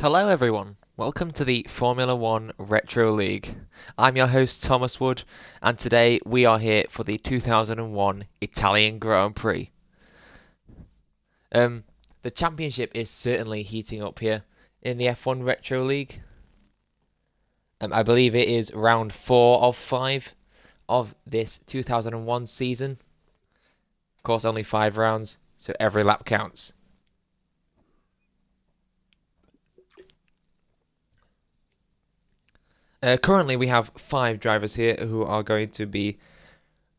Hello everyone, welcome to the Formula 1 Retro League. I'm your host Thomas Wood, and today we are here for the 2001 Italian Grand Prix. The championship is certainly heating up here in the F1 Retro League. I believe it is round 4 of 5 of this 2001 season. Of course, only 5 rounds, so every lap counts. Currently, we have 5 drivers here who are going to be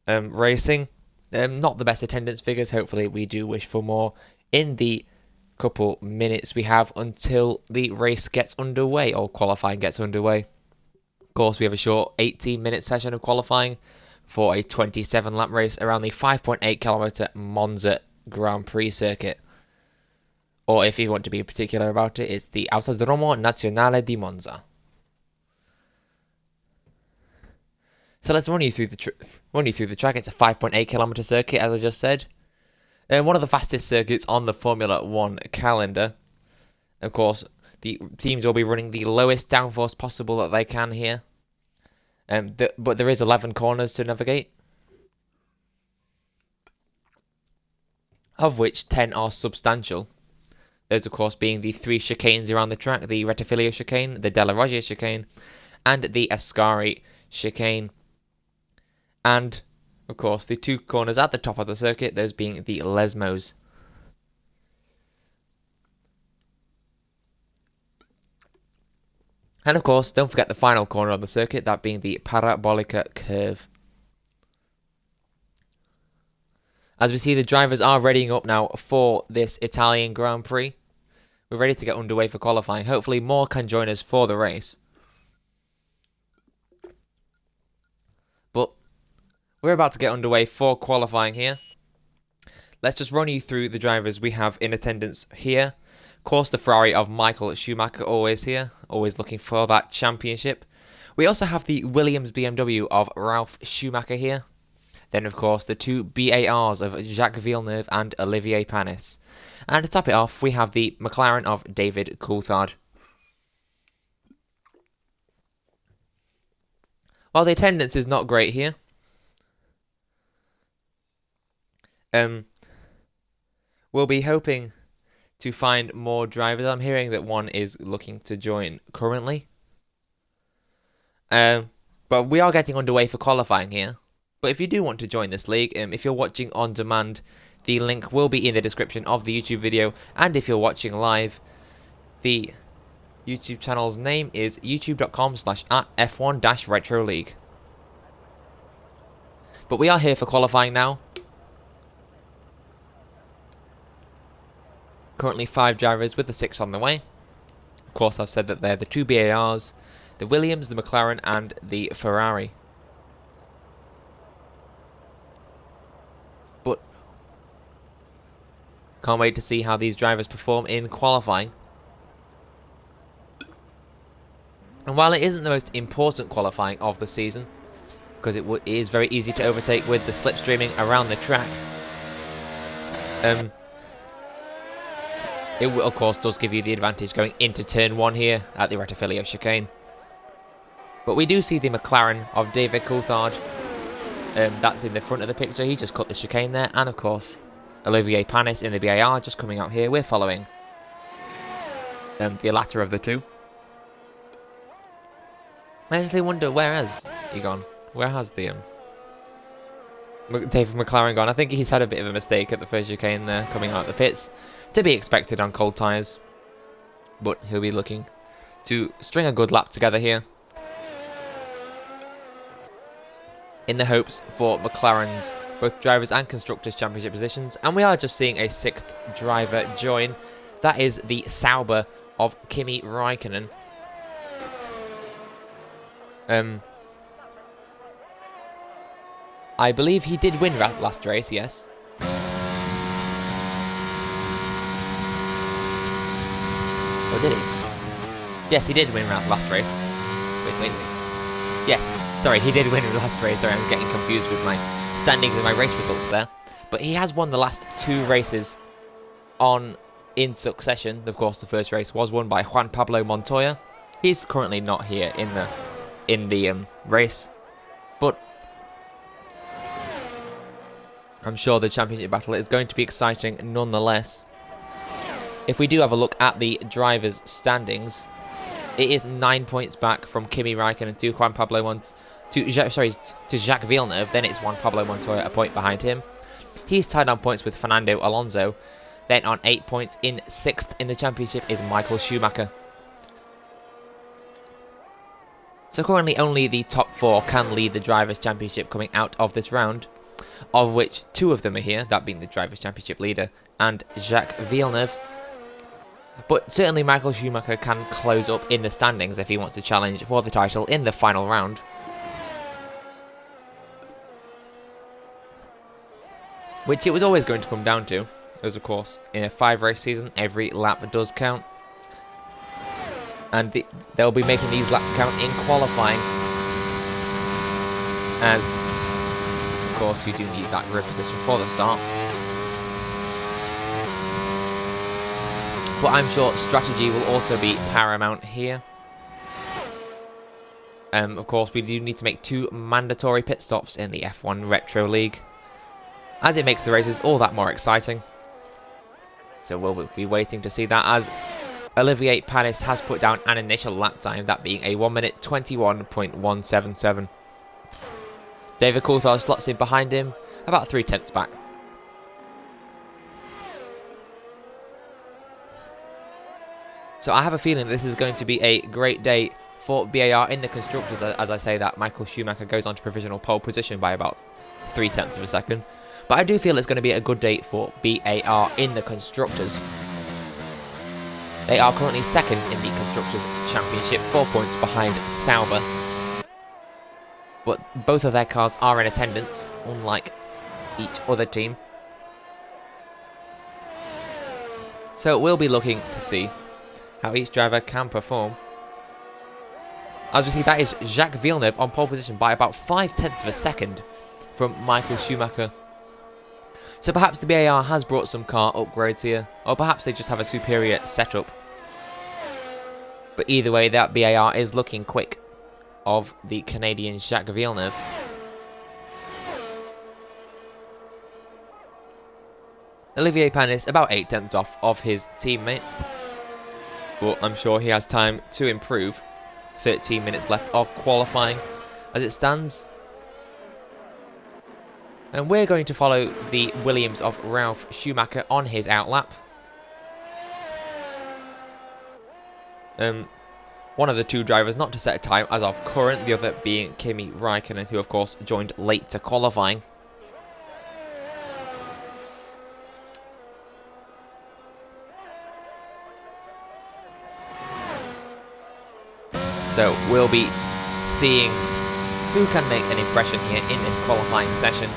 racing. Not the best attendance figures. Hopefully, we do wish for more in the couple minutes we have until the race gets underway or qualifying gets underway. Of course, we have a short 18-minute session of qualifying for a 27-lap race around the 5.8-kilometer Monza Grand Prix circuit. Or if you want to be particular about it, it's the Autodromo Nazionale di Monza. So let's run you through the track. It's a 5.8-kilometer circuit, as I just said. One of the fastest circuits on the Formula 1 calendar. Of course, the teams will be running the lowest downforce possible that they can here. But there is 11 corners to navigate, of which 10 are substantial. Those, of course, being the 3 chicanes around the track, the Rettifiglio chicane, the Della Roggia chicane, and the Ascari chicane. And, of course, the 2 corners at the top of the circuit, those being the Lesmos. And, of course, don't forget the final corner of the circuit, that being the Parabolica curve. As we see, the drivers are readying up now for this Italian Grand Prix. We're ready to get underway for qualifying. Hopefully more can join us for the race. But we're about to get underway for qualifying here. Let's just run you through the drivers we have in attendance here. Of course, the Ferrari of Michael Schumacher always here, always looking for that championship. We also have the Williams BMW of Ralf Schumacher here. Then, of course, the 2 BARs of Jacques Villeneuve and Olivier Panis. And to top it off, we have the McLaren of David Coulthard. While the attendance is not great here, we'll be hoping to find more drivers. I'm hearing that one is looking to join currently. But we are getting underway for qualifying here. But if you do want to join this league, if you're watching on demand, the link will be in the description of the YouTube video. And if you're watching live, the YouTube channel's name is youtube.com/@F1-Retro League. But we are here for qualifying now. Currently 5 drivers with the 6 on the way. Of course, I've said that they're the 2 BARs, the Williams, the McLaren, and the Ferrari. But can't wait to see how these drivers perform in qualifying. And while it isn't the most important qualifying of the season, because it is very easy to overtake with the slipstreaming around the track, it, of course, does give you the advantage going into turn 1 here at the Rettifiglio chicane. But we do see the McLaren of David Coulthard. That's in the front of the picture. He just cut the chicane there. And, of course, Olivier Panis in the BAR just coming out here. We're following the latter of the 2. I actually wonder, where has he gone? Where has the David McLaren gone? I think he's had a bit of a mistake at the first chicane there, coming out of the pits. To be expected on cold tyres. But he'll be looking to string a good lap together here, in the hopes for McLaren's both drivers and constructors championship positions. And we are just seeing a 6th driver join. That is the Sauber of Kimi Raikkonen. I believe he did win last race, yes. Or did he? Yes, he did win last race. Wait. Yes, sorry, he did win last race. Sorry, I'm getting confused with my standings and my race results there. But he has won the last 2 races in succession. Of course, the first race was won by Juan Pablo Montoya. He's currently not here in the race, but I'm sure the championship battle is going to be exciting nonetheless. If we do have a look at the drivers' standings, it is 9 points back from Kimi Raikkonen to Juan Pablo to Jacques Villeneuve. Then it's Juan Pablo Montoya, a point behind him. He's tied on points with Fernando Alonso. Then on 8 points in 6th in the championship is Michael Schumacher. So currently only the top 4 can lead the Drivers' Championship coming out of this round, of which 2 of them are here, that being the Drivers' Championship leader and Jacques Villeneuve. But certainly Michael Schumacher can close up in the standings if he wants to challenge for the title in the final round. Which it was always going to come down to, as of course in a 5-race season every lap does count. And they'll be making these laps count in qualifying, as of course you do need that rear position for the start. But I'm sure strategy will also be paramount here. Of course, we do need to make 2 mandatory pit stops in the F1 Retro League, as it makes the races all that more exciting. So we'll be waiting to see that, as Olivier Panis has put down an initial lap time, that being a 1 minute 21.177. David Coulthard slots in behind him, about 3/10 back. So I have a feeling this is going to be a great day for BAR in the Constructors, as I say that Michael Schumacher goes on to provisional pole position by about 3/10 of a second. But I do feel it's going to be a good day for BAR in the Constructors. They are currently 2nd in the Constructors' Championship, 4 points behind Sauber. But both of their cars are in attendance, unlike each other team. So we'll be looking to see how each driver can perform. As we see, that is Jacques Villeneuve on pole position by about 5/10 of a second from Michael Schumacher. So perhaps the BAR has brought some car upgrades here, or perhaps they just have a superior setup. But either way, that BAR is looking quick of the Canadian Jacques Villeneuve. Olivier Panis about 8/10 off of his teammate. But I'm sure he has time to improve. 13 minutes left of qualifying as it stands. And we're going to follow the Williams of Ralf Schumacher on his outlap. One of the 2 drivers not to set a time as of current, the other being Kimi Raikkonen, who of course joined late to qualifying. So we'll be seeing who can make an impression here in this qualifying session.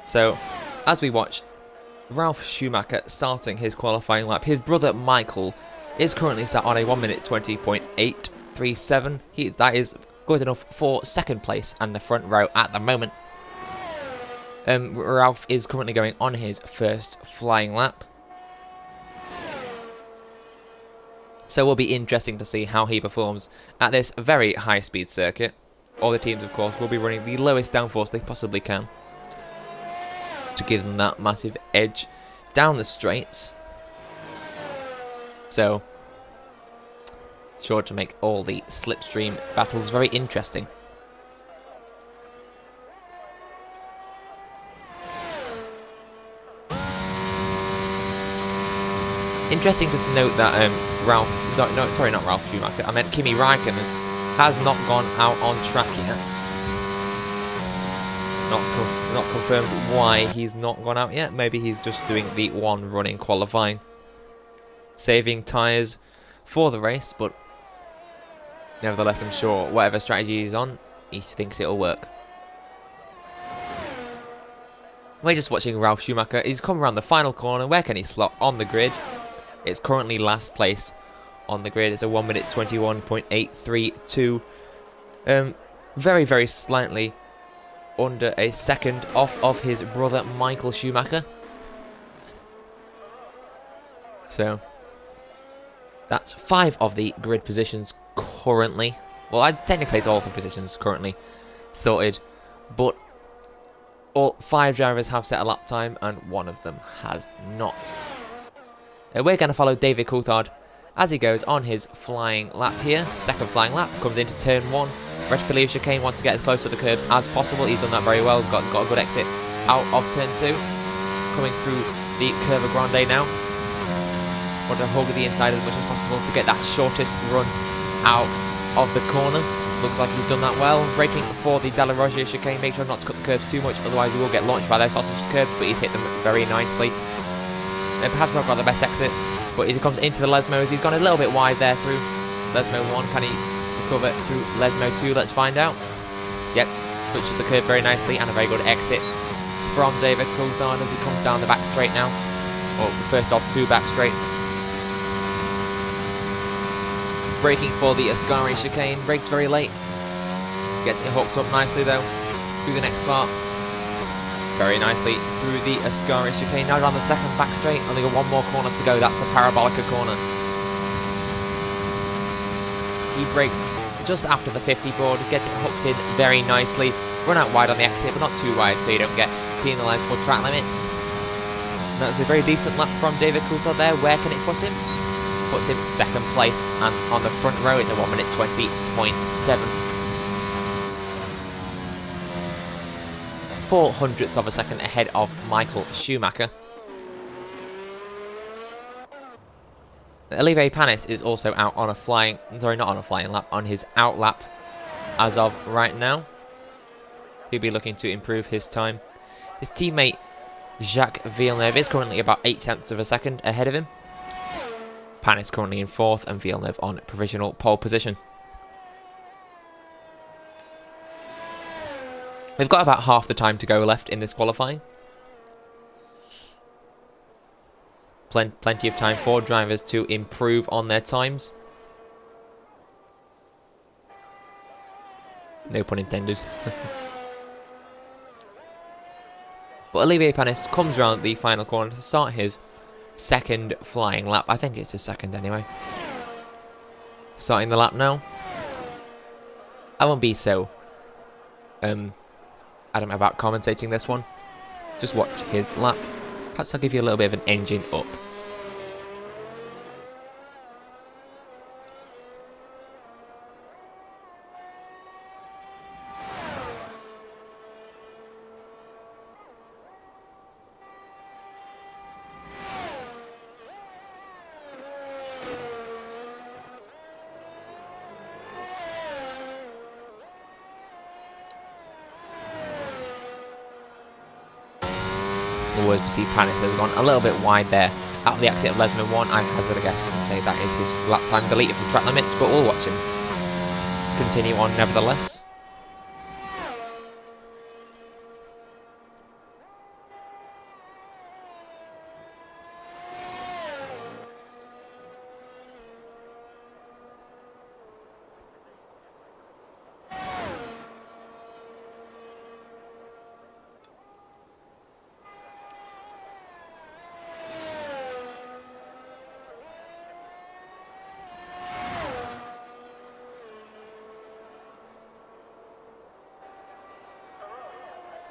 So, as we watch Ralf Schumacher starting his qualifying lap, his brother Michael is currently sat on a 1 minute 20.837. That is good enough for 2nd place and the front row at the moment. Ralf is currently going on his first flying lap. So it will be interesting to see how he performs at this very high-speed circuit. All the teams, of course, will be running the lowest downforce they possibly can to give them that massive edge down the straights. So, sure to make all the slipstream battles very interesting. Interesting to note that not Ralf Schumacher, I meant Kimi Raikkonen has not gone out on track yet. Not confirmed why he's not gone out yet. Maybe he's just doing the one run in qualifying. saving tyres for the race, but nevertheless, I'm sure whatever strategy he's on, he thinks it'll work. We're just watching Ralf Schumacher. He's come around the final corner. Where can he slot on the grid? It's currently last place on the grid. It's a 1 minute 21.832. Very, very slightly under a second off of his brother Michael Schumacher. So that's 5 of the grid positions currently. Well, technically it's all of the positions currently sorted, but all 5 drivers have set a lap time and 1 of them has not. We're going to follow David Coulthard as he goes on his flying lap here. Second flying lap, comes into turn 1. Red Filio chicane, wants to get as close to the curbs as possible. He's done that very well, got a good exit out of turn 2. Coming through the Curva Grande now. Want to hug the inside as much as possible to get that shortest run out of the corner. Looks like he's done that well. Braking for the Della Roggia chicane. Make sure not to cut the curbs too much, otherwise he will get launched by those sausage curbs, but he's hit them very nicely. And perhaps not got the best exit, but as he comes into the Lesmos, he's gone a little bit wide there through Lesmo 1. Can he recover through Lesmo 2? Let's find out. Yep, touches the curb very nicely, and a very good exit from David Coulthard as he comes down the back straight now. Or the first of 2 back straights. Braking for the Ascari chicane, brakes very late. Gets it hooked up nicely though, through the next part. Very nicely through the Ascari chicane. Now down the second back straight, only got 1 more corner to go, that's the Parabolica corner. He brakes just after the 50 board, gets it hooked in very nicely. Run out wide on the exit, but not too wide so you don't get penalised for track limits. And that's a very decent lap from David Coulthard there. Where can it put him? Puts him second place, and on the front row it's a 1 minute 20.7. 0.04 of a second ahead of Michael Schumacher. Olivier Panis is also out on a flying, sorry, not on a flying lap, on his out lap as of right now. He'll be looking to improve his time. His teammate Jacques Villeneuve is currently about 0.8 of a second ahead of him. Panis currently in 4th and Villeneuve on provisional pole position. We've got about half the time to go left in this qualifying. Plenty of time for drivers to improve on their times. No pun intended. But Olivier Panis comes around the final corner to start his second flying lap. I think it's his second anyway. Starting the lap now. I won't be so adamant about commentating this one. Just watch his lap. Perhaps I'll give you a little bit of an engine up. We see Panis has gone a little bit wide there out of the exit of Lesmo 1. I hazard a guess and say that is his lap time deleted from track limits, but we'll watch him continue on nevertheless.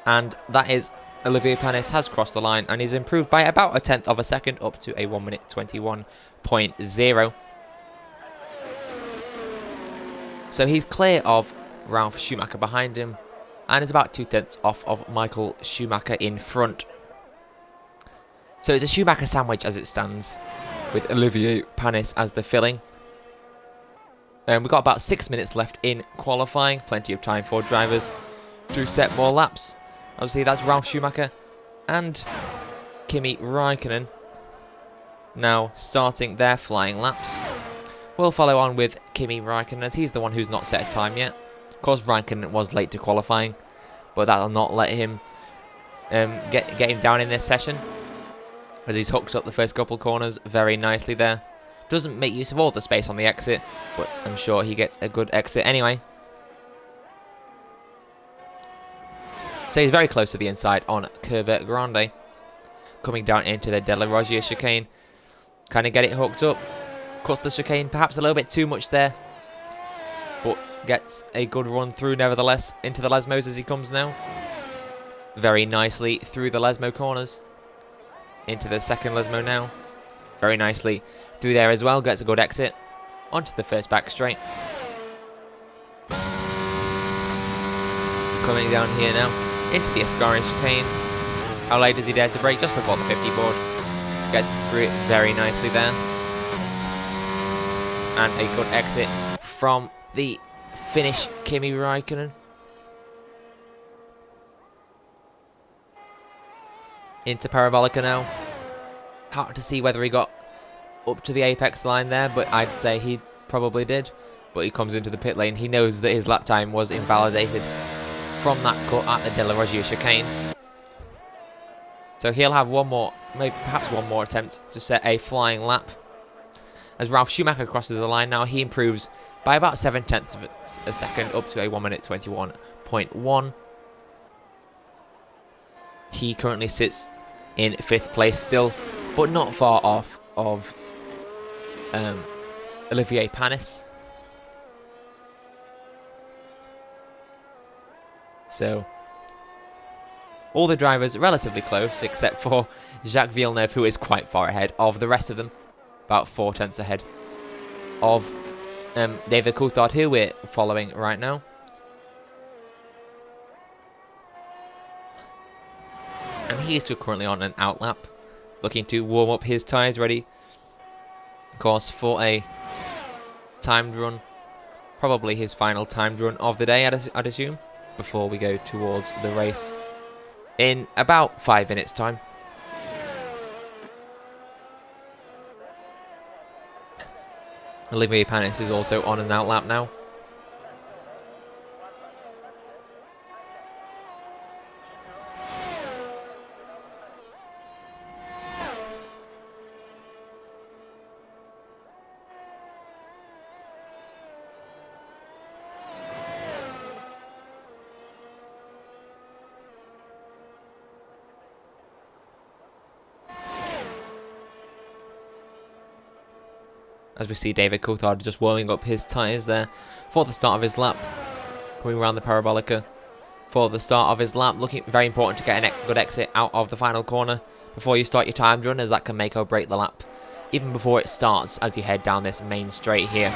And that is Olivier Panis has crossed the line and he's improved by about 1/10 of a second up to a 1 minute 21.0. So he's clear of Ralf Schumacher behind him and is about 2/10 off of Michael Schumacher in front. So it's a Schumacher sandwich as it stands with Olivier Panis as the filling. We've got about 6 minutes left in qualifying, plenty of time for drivers to set more laps. Obviously, that's Ralf Schumacher and Kimi Raikkonen now starting their flying laps. We'll follow on with Kimi Raikkonen, as he's the one who's not set a time yet. Of course, Raikkonen was late to qualifying, but that'll not let him get him down in this session, as he's hooked up the first couple corners very nicely there. Doesn't make use of all the space on the exit, but I'm sure he gets a good exit anyway. Stays very close to the inside on Curva Grande. Coming down into the Della Roggia chicane. Kind of get it hooked up. Cuts the chicane perhaps a little bit too much there, but gets a good run through nevertheless into the Lesmos as he comes now. Very nicely through the Lesmo corners. Into the second Lesmo now. Very nicely through there as well. Gets a good exit. Onto the first back straight. Coming down here now. Into the Ascari chicane. How late does he dare to brake? Just before the 50 board. Gets through it very nicely there. And a good exit from the Finnish Kimi Raikkonen. Into Parabolica now. Hard to see whether he got up to the apex line there, but I'd say he probably did. But he comes into the pit lane. He knows that his lap time was invalidated from that cut at the Della Roggia chicane. So he'll have one more, maybe perhaps one more attempt to set a flying lap. As Ralf Schumacher crosses the line now, he improves by about 7/10 of a second up to a 1:21.1. He currently sits in 5th place still, but not far off of Olivier Panis. So all the drivers relatively close, except for Jacques Villeneuve, who is quite far ahead of the rest of them. About 4/10 ahead of David Coulthard, who we're following right now. And he's just currently on an out lap, looking to warm up his tyres, ready, of course, for a timed run. Probably his final timed run of the day, I'd assume, before we go towards the race in about 5 minutes' time. Olivier Panis is also on an out lap now. As we see David Coulthard just warming up his tyres there for the start of his lap. Coming around the Parabolica for the start of his lap. Looking very important to get a good exit out of the final corner before you start your timed run, as that can make or break the lap even before it starts as you head down this main straight here.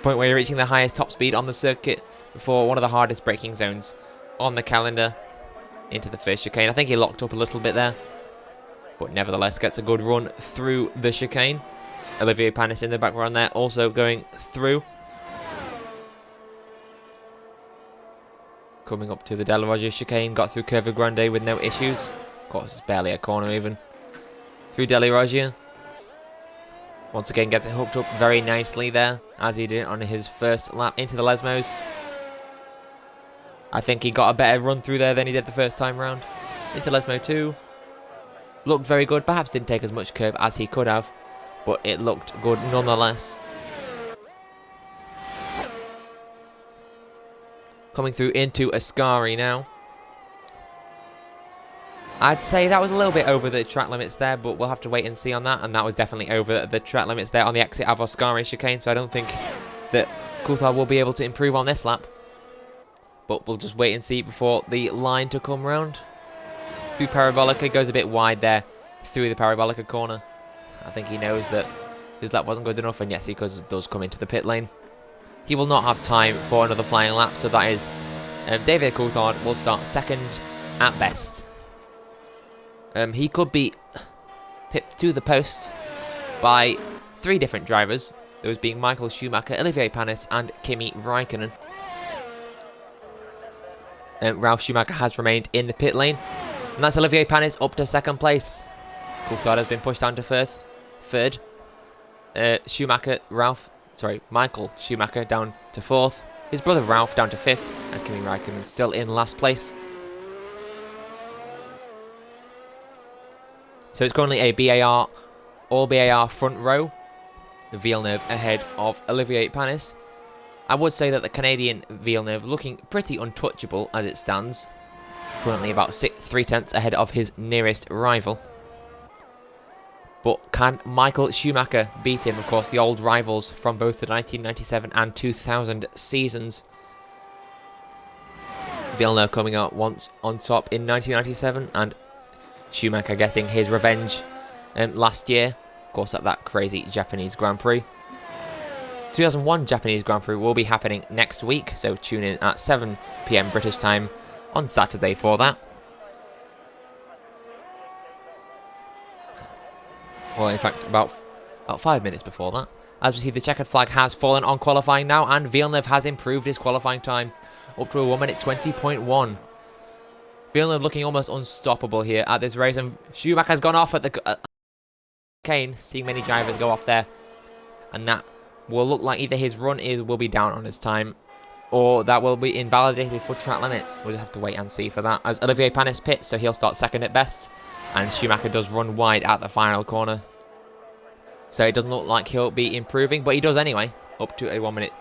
Point where you're reaching the highest top speed on the circuit before one of the hardest braking zones on the calendar into the first chicane. I think he locked up a little bit there, but nevertheless gets a good run through the chicane. Olivier Panis in the background there, also going through. Coming up to the Della Roggia chicane, got through Curva Grande with no issues. Of course, it's barely a corner even. Through Della Roggia. Once again gets it hooked up very nicely there, as he did on his first lap into the Lesmos. I think he got a better run through there than he did the first time round. Into Lesmo 2. Looked very good, perhaps didn't take as much curb as he could have, but it looked good nonetheless. Coming through into Ascari now. I'd say that was a little bit over the track limits there, but we'll have to wait and see on that, and that was definitely over the track limits there on the exit of Ascari chicane, so I don't think that Coulthard will be able to improve on this lap. But we'll just wait and see before the line to come round. Through Parabolica, goes a bit wide there through the Parabolica corner. I think he knows that his lap wasn't good enough, and yes, he does come into the pit lane. He will not have time for another flying lap, so that is David Coulthard will start second at best. He could be pipped to the post by 3 different drivers, those being Michael Schumacher, Olivier Panis and Kimi Raikkonen. Ralf Schumacher has remained in the pit lane, and that's Olivier Panis up to second place. Coulthard has been pushed down to third. Michael Schumacher down to 4th. His brother Ralph down to 5th. And Kimi Raikkonen still in last place. So it's currently a all BAR front row. Villeneuve ahead of Olivier Panis. I would say that the Canadian Villeneuve looking pretty untouchable as it stands. Currently about 3/10 ahead of his nearest rival. But can Michael Schumacher beat him? Of course, the old rivals from both the 1997 and 2000 seasons. Villeneuve coming out once on top in 1997 and Schumacher getting his revenge last year. Of course, at that crazy Japanese Grand Prix. 2001 Japanese Grand Prix will be happening next week, so tune in at 7 PM British time on Saturday for that. Well, in fact, about 5 minutes before that. As we see, the checkered flag has fallen on qualifying now, and Villeneuve has improved his qualifying time up to a 1 minute 20.1. Villeneuve looking almost unstoppable here at this race, and Schumacher's gone off at the chicane. Seeing many drivers go off there, and that will look like either his run will be down on his time, or that will be invalidated for track limits. We'll just have to wait and see for that. As Olivier Panis pits, so he'll start second at best, and Schumacher does run wide at the final corner. So it doesn't look like he'll be improving, but he does anyway, up to a 1 minute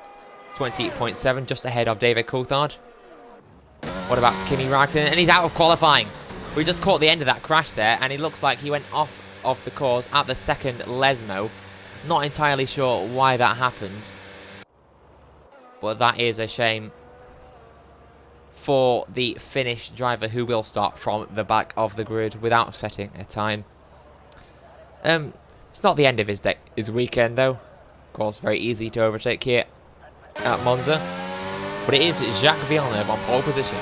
20.7, just ahead of David Coulthard. What about Kimi Raikkonen? And he's out of qualifying. We just caught the end of that crash there, and it looks like he went off of the course at the second Lesmo. Not entirely sure why that happened, but that is a shame for the Finnish driver, who will start from the back of the grid without setting a time. It's not the end of his weekend though. Of course, very easy to overtake here at Monza, but it is Jacques Villeneuve on pole position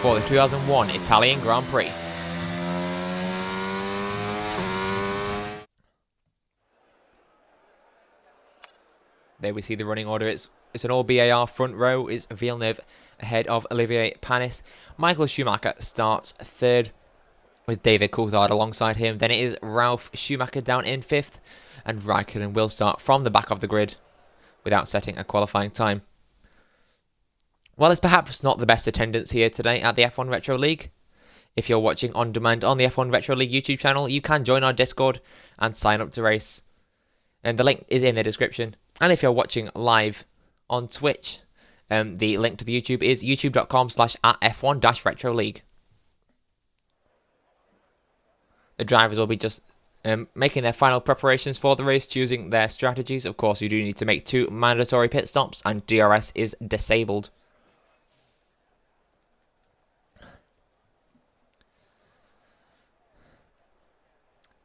for the 2001 Italian Grand Prix. There we see the running order. It's an all BAR front row. Is Villeneuve ahead of Olivier Panis. Michael Schumacher starts 3rd with David Coulthard alongside him. Then it is Ralf Schumacher down in 5th, and Raikkonen will start from the back of the grid without setting a qualifying time. Well, it's perhaps not the best attendance here today at the F1 Retro League. If you're watching on demand on the F1 Retro League YouTube channel, you can join our Discord and sign up to race. And the link is in the description. And if you're watching live on Twitch, the link to the YouTube is youtube.com/@F1-Retro League. The drivers will be just making their final preparations for the race, choosing their strategies. Of course, you do need to make 2 mandatory pit stops, and DRS is disabled.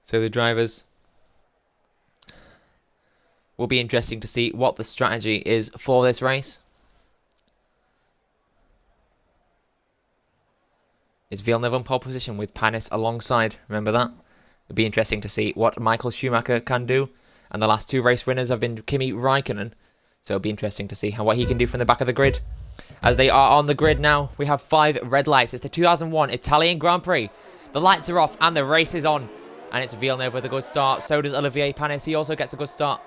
So the drivers will be interesting to see what the strategy is for this race. Is Villeneuve on pole position with Panis alongside? Remember that? It'll be interesting to see what Michael Schumacher can do. And the last 2 race winners have been Kimi Raikkonen. So it'll be interesting to see what he can do from the back of the grid. As they are on the grid now, we have 5 red lights. It's the 2001 Italian Grand Prix. The lights are off and the race is on. And it's Villeneuve with a good start. So does Olivier Panis. He also gets a good start.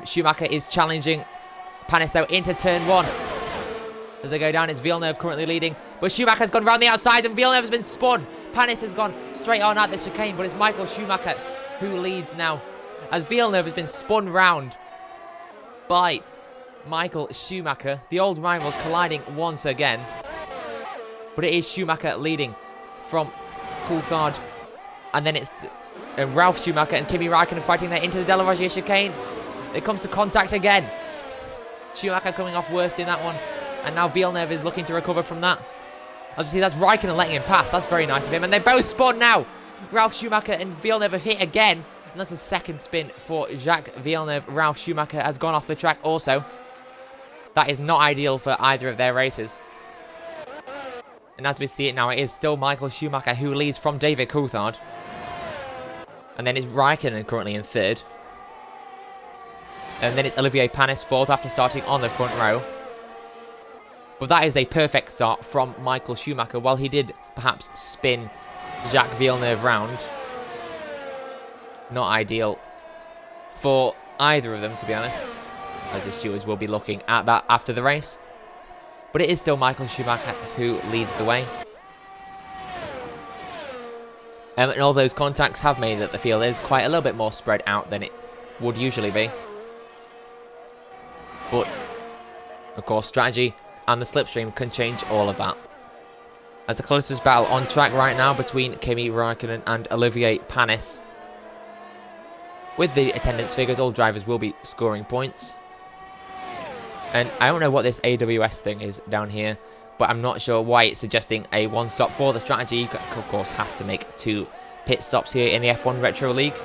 Schumacher is challenging Panis though into turn 1. As they go down, it's Villeneuve currently leading. But Schumacher's gone round the outside and Villeneuve has been spun. Panis has gone straight on at the chicane, but it's Michael Schumacher who leads now. As Villeneuve has been spun round by Michael Schumacher. The old rivals colliding once again. But it is Schumacher leading from Coulthard. And then it's Ralf Schumacher and Kimi Raikkonen fighting there into the Delarozier chicane. It comes to contact again. Schumacher coming off worst in that one. And now Villeneuve is looking to recover from that. As you see, that's Raikkonen letting him pass. That's very nice of him. And they both spun now. Ralf Schumacher and Villeneuve have hit again. And that's a second spin for Jacques Villeneuve. Ralf Schumacher has gone off the track also. That is not ideal for either of their races. And as we see it now, it is still Michael Schumacher who leads from David Coulthard. And then it's Raikkonen currently in 3rd. And then it's Olivier Panis 4th after starting on the front row. But that is a perfect start from Michael Schumacher. While he did perhaps spin Jacques Villeneuve round, Not ideal for either of them, to be honest, as the stewards will be looking at that after the race. But it is still Michael Schumacher who leads the way. And all those contacts have made that the field is quite a little bit more spread out than it would usually be. But, of course, strategy and the slipstream can change all of that. As the closest battle on track right now between Kimi Raikkonen and Olivier Panis. With the attendance figures, all drivers will be scoring points. And I don't know what this AWS thing is down here, but I'm not sure why it's suggesting a one-stop for the strategy. You, of course, have to make 2 pit stops here in the F1 Retro League.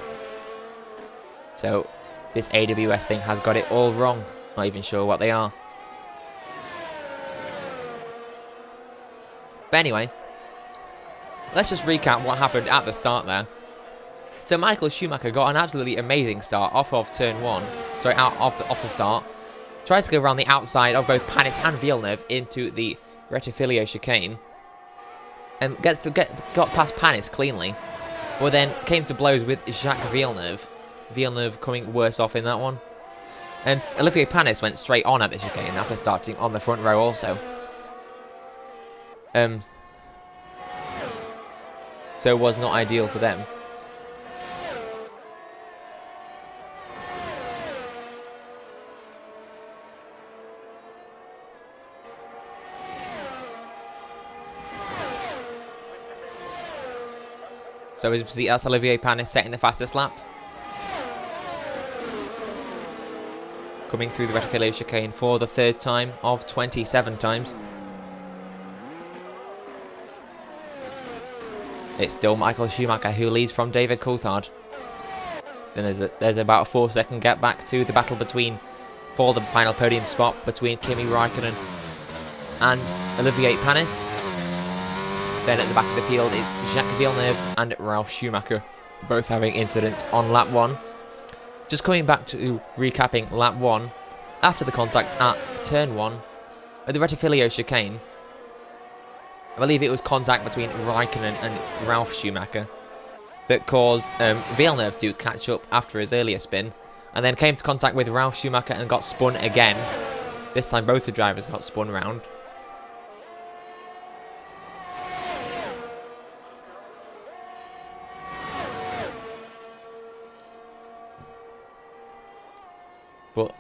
So this AWS thing has got it all wrong. Not even sure what they are. But anyway, let's just recap what happened at the start there. So Michael Schumacher got an absolutely amazing start off of turn 1. Sorry, off the start. Tried to go around the outside of both Panis and Villeneuve into the Retifilio chicane. And got past Panis cleanly. But then came to blows with Jacques Villeneuve. Villeneuve coming worse off in that one. And Olivier Panis went straight on at the chicane after starting on the front row also. So it was not ideal for them. So as you see, that's Olivier Panis setting the fastest lap. Coming through the Retifilio chicane for the 3rd time of 27 times. It's still Michael Schumacher who leads from David Coulthard. Then there's about a 4-second gap back to the battle for the final podium spot between Kimi Raikkonen and Olivier Panis. Then at the back of the field, it's Jacques Villeneuve and Ralf Schumacher, both having incidents on lap 1. Just coming back to recapping lap 1, after the contact at turn 1, at the Retifilio chicane, I believe it was contact between Raikkonen and Ralf Schumacher that caused Villeneuve to catch up after his earlier spin, and then came to contact with Ralf Schumacher and got spun again. This time both the drivers got spun round. But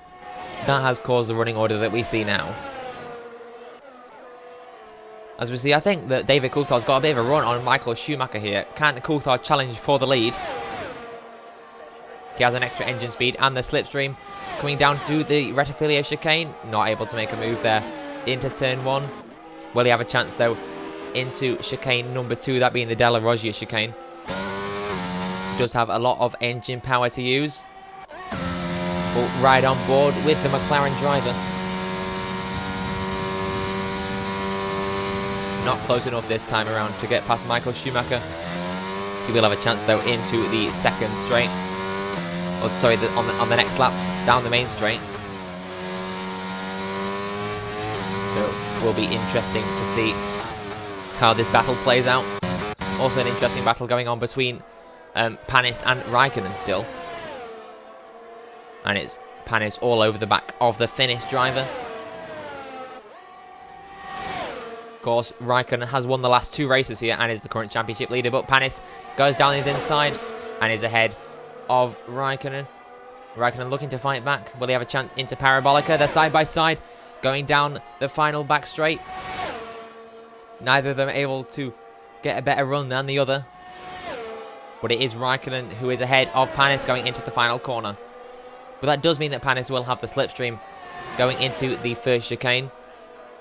that has caused the running order that we see now. As we see, I think that David Coulthard's got a bit of a run on Michael Schumacher here. Can Coulthard challenge for the lead? He has an extra engine speed and the slipstream. Coming down to the Retifilio chicane. Not able to make a move there into turn 1. Will he have a chance though into chicane number 2, that being the Della Roggia chicane. He does have a lot of engine power to use. But right on board with the McLaren driver. Not close enough this time around to get past Michael Schumacher. He will have a chance though into the 2nd straight. Or sorry, on the next lap down the main straight. So it will be interesting to see how this battle plays out. Also an interesting battle going on between Panis and Raikkonen still. And it's Panis all over the back of the Finnish driver. Of course, Raikkonen has won the last 2 races here and is the current championship leader, but Panis goes down his inside and is ahead of Raikkonen. Raikkonen looking to fight back. Will he have a chance into Parabolica? They're side by side, going down the final back straight. Neither of them able to get a better run than the other. But it is Raikkonen who is ahead of Panis going into the final corner. But that does mean that Panis will have the slipstream going into the 1st chicane.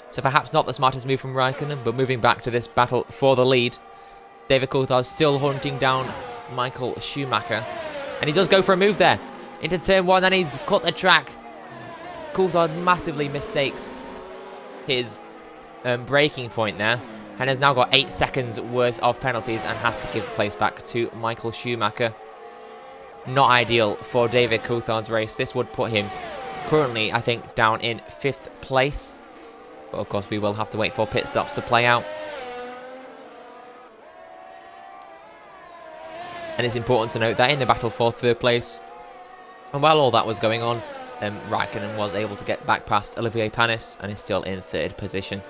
So perhaps not the smartest move from Raikkonen, but moving back to this battle for the lead. David Coulthard still hunting down Michael Schumacher. And he does go for a move there into turn 1, and he's cut the track. Coulthard massively mistakes his braking point there, and has now got 8 seconds worth of penalties and has to give the place back to Michael Schumacher. Not ideal for David Coulthard's race. This would put him currently, I think, down in 5th place. But of course, we will have to wait for pit stops to play out. And it's important to note that in the battle for third place, and while all that was going on, Raikkonen was able to get back past Olivier Panis and is still in third position.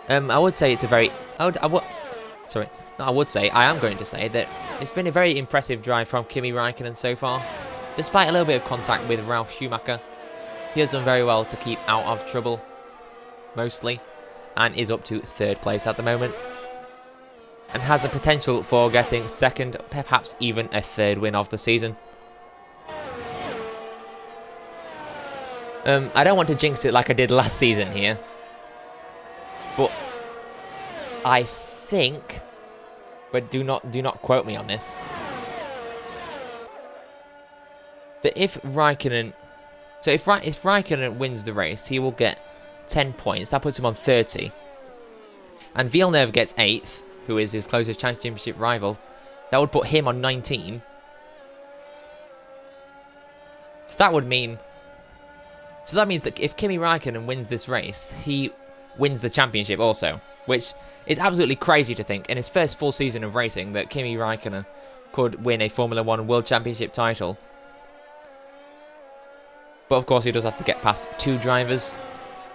I would say it's a very... I am going to say that it's been a very impressive drive from Kimi Raikkonen so far. Despite a little bit of contact with Ralf Schumacher, he has done very well to keep out of trouble, mostly, and is up to third place at the moment. And has a potential for getting second, perhaps even a third win of the season. I don't want to jinx it like I did last season here, but I think, but do not quote me on this, that if Raikkonen wins the race, he will get 10 points. That puts him on 30. And Villeneuve gets 8th, who is his closest championship rival. That would put him on 19. So that means that if Kimi Raikkonen wins this race, he wins the championship also, which is absolutely crazy to think in his first full season of racing that Kimi Raikkonen could win a Formula 1 World Championship title. But of course he does have to get past 2 drivers.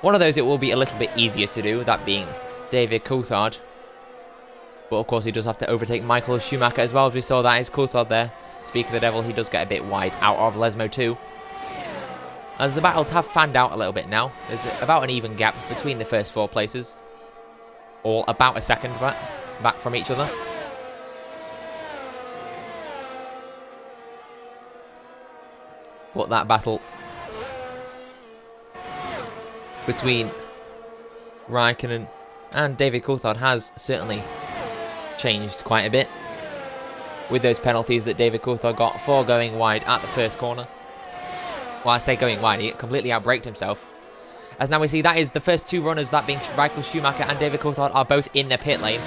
One of those it will be a little bit easier to do, that being David Coulthard. But of course he does have to overtake Michael Schumacher as well, as we saw that is Coulthard there. Speak of the devil, he does get a bit wide out of Lesmo 2. As the battles have fanned out a little bit now, there's about an even gap between the first 4 places. All about a second back from each other. But that battle between Raikkonen and David Coulthard has certainly changed quite a bit, with those penalties that David Coulthard got for going wide at the first corner. Well, I say going wide, he completely outbraked himself. As now we see that is the first 2 runners, that being Michael Schumacher and David Coulthard, are both in the pit lane.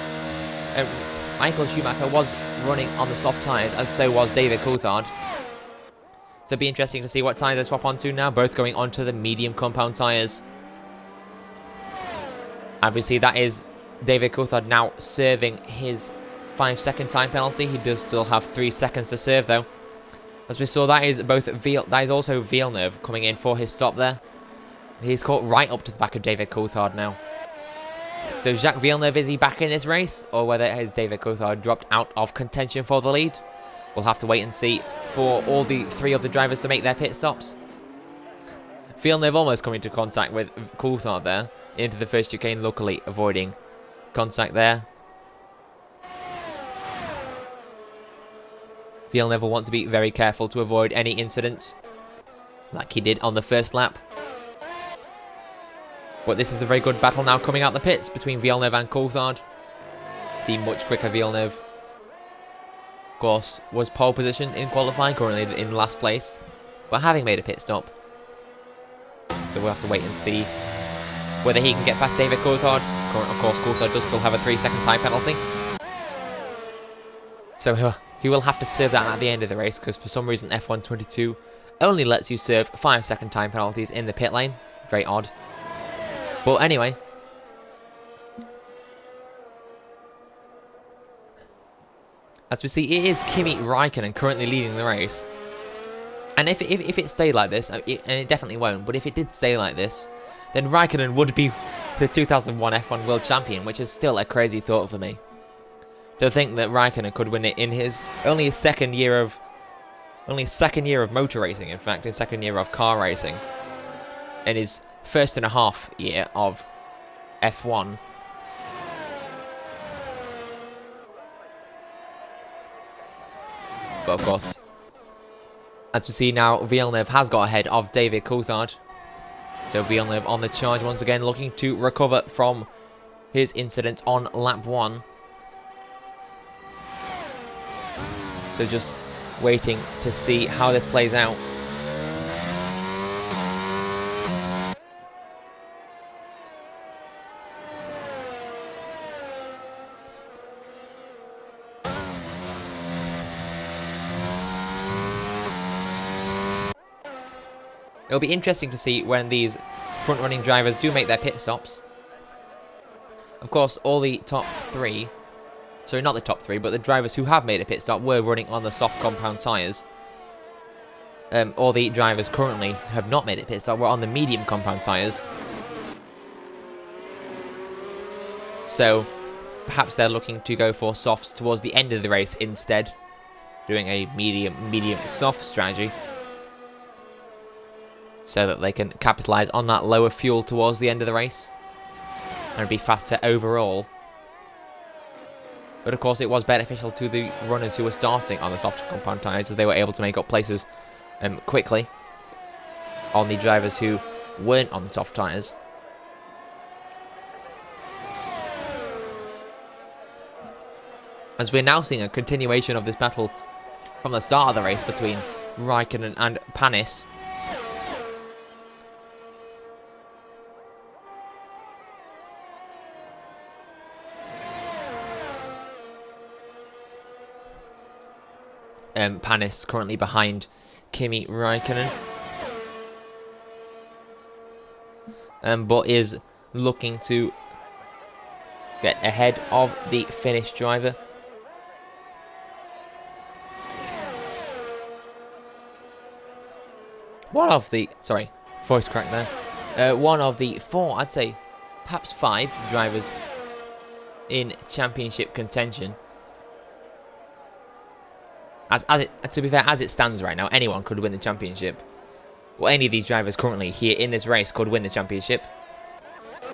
Michael Schumacher was running on the soft tyres, as so was David Coulthard. So it'll be interesting to see what tyres they swap onto now, both going onto the medium compound tyres. And we see that is David Coulthard now serving his 5-second time penalty. He does still have 3 seconds to serve though. As we saw, that is also Villeneuve coming in for his stop there. He's caught right up to the back of David Coulthard now. So Jacques Villeneuve, is he back in this race? Or whether his David Coulthard dropped out of contention for the lead? We'll have to wait and see for all the 3 other drivers to make their pit stops. Villeneuve almost coming into contact with Coulthard there into the first chicane, luckily avoiding contact there. Villeneuve will want to be very careful to avoid any incidents like he did on the first lap. But this is a very good battle now coming out the pits between Villeneuve and Coulthard. The much quicker Villeneuve, of course, was pole position in qualifying, currently in last place, but having made a pit stop. So we'll have to wait and see whether he can get past David Coulthard. Of course, Coulthard does still have a 3-second time penalty. So he will have to serve that at the end of the race, because for some reason F1 only lets you serve 5-second time penalties in the pit lane. Very odd. But anyway, as we see, it is Kimi Raikkonen currently leading the race. And if it stayed like this, and it definitely won't, but if it did stay like this, then Raikkonen would be the 2001 F1 World Champion, which is still a crazy thought for me. To think that Raikkonen could win it in his second year of motor racing, in fact, his second year of car racing, and his 1.5 year of F1. But of course, as we see now, Villeneuve has got ahead of David Coulthard. So Villeneuve on the charge once again, looking to recover from his incident on lap 1. So just waiting to see how this plays out. It'll be interesting to see when these front-running drivers do make their pit stops. Of course, all the top three, sorry, not the top three, but the drivers who have made a pit stop were running on the soft compound tyres. All the drivers currently have not made a pit stop were on the medium compound tyres. So, perhaps they're looking to go for softs towards the end of the race instead, doing a medium soft strategy, so that they can capitalise on that lower fuel towards the end of the race and be faster overall. But of course, it was beneficial to the runners who were starting on the soft compound tyres, as they were able to make up places quickly on the drivers who weren't on the soft tyres. As we're now seeing a continuation of this battle from the start of the race between Raikkonen and Panis. Panis currently behind Kimi Raikkonen, but is looking to get ahead of the Finnish driver. One of the, sorry, voice crack there. One of the four, I'd say, perhaps five drivers in championship contention. To be fair, as it stands right now, anyone could win the championship. Well, any of these drivers currently here in this race could win the championship.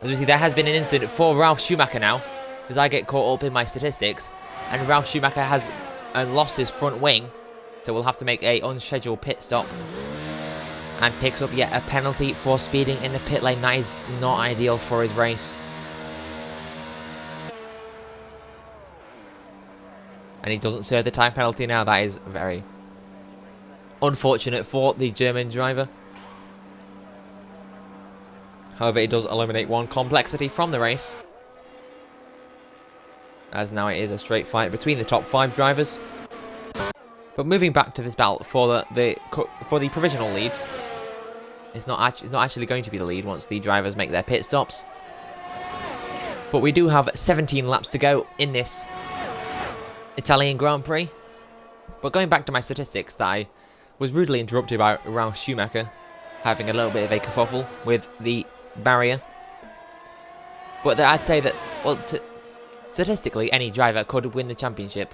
As we see, there has been an incident for Ralf Schumacher now, because I get caught up in my statistics, and Ralf Schumacher has lost his front wing, so we'll have to make a unscheduled pit stop, and picks up yet a penalty for speeding in the pit lane. That is not ideal for his race. And he doesn't serve the time penalty now. That is very unfortunate for the German driver. However, it does eliminate one complexity from the race, as now it is a straight fight between the top 5 drivers. But moving back to this battle for the provisional lead, it's not actually going to be the lead once the drivers make their pit stops. But we do have 17 laps to go in this Italian Grand Prix. But going back to my statistics, that I was rudely interrupted by Ralf Schumacher having a little bit of a kerfuffle with the barrier. But I'd say that, well, statistically, any driver could win the championship.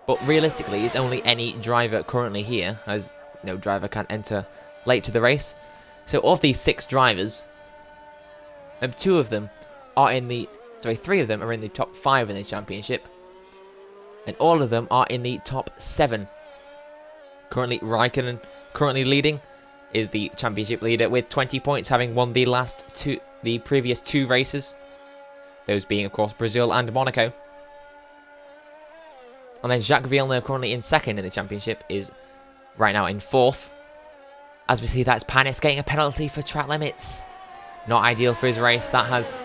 But realistically, it's only any driver currently here, as no driver can enter late to the race. So of these 6 drivers, 3 of them are in the top 5 in the championship. And all of them are in the top 7. Currently, Raikkonen, currently leading, is the championship leader with 20 points, having won the previous 2 races. Those being, of course, Brazil and Monaco. And then Jacques Villeneuve, currently in 2nd in the championship, is right now in 4th. As we see, that's Panis getting a penalty for track limits. Not ideal for his race. That has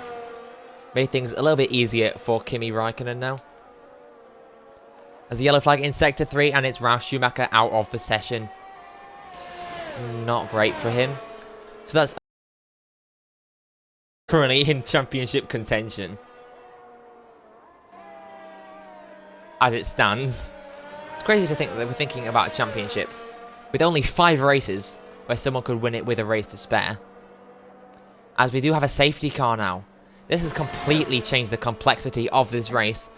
made things a little bit easier for Kimi Raikkonen now. As a yellow flag in Sector 3, and it's Ralf Schumacher out of the session. Not great for him. So that's currently in championship contention. As it stands. It's crazy to think that we're thinking about a championship with only 5 races where someone could win it with a race to spare. As we do have a safety car now. This has completely changed the complexity of this race.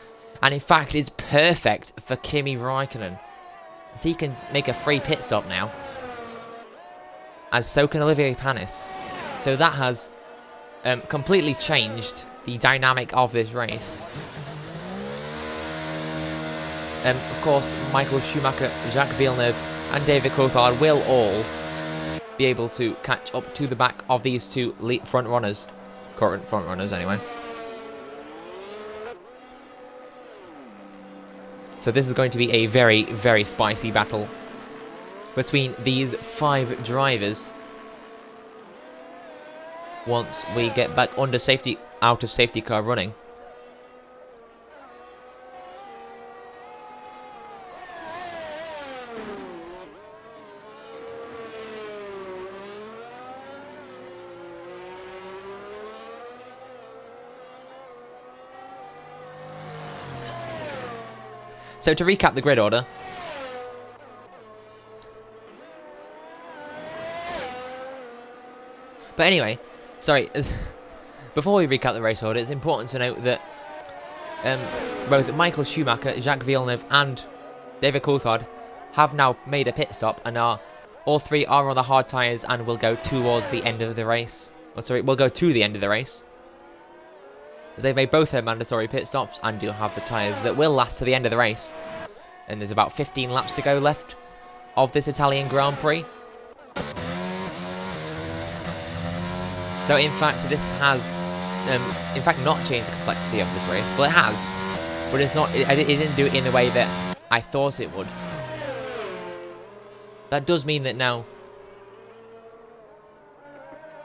And in fact, is perfect for Kimi Raikkonen, so he can make a free pit stop now, as so can Olivier Panis. So that has completely changed the dynamic of this race. Of course, Michael Schumacher, Jacques Villeneuve, and David Coulthard will all be able to catch up to the back of these 2 front runners, current front runners anyway. So this is going to be a very, very spicy battle between these 5 drivers once we get back out of safety car running. So to recap the grid order. But anyway, sorry, before we recap the race order, it's important to note that both Michael Schumacher, Jacques Villeneuve and David Coulthard have now made a pit stop and all three are on the hard tyres and will go towards the end of the race. Oh, sorry, will go to the end of the race. As they've made both their mandatory pit stops and do have the tyres that will last to the end of the race. And there's about 15 laps to go left of this Italian Grand Prix. So in fact, this has, in fact, not changed the complexity of this race. Well, it has, but it's not. It didn't do it in the way that I thought it would. That does mean that now,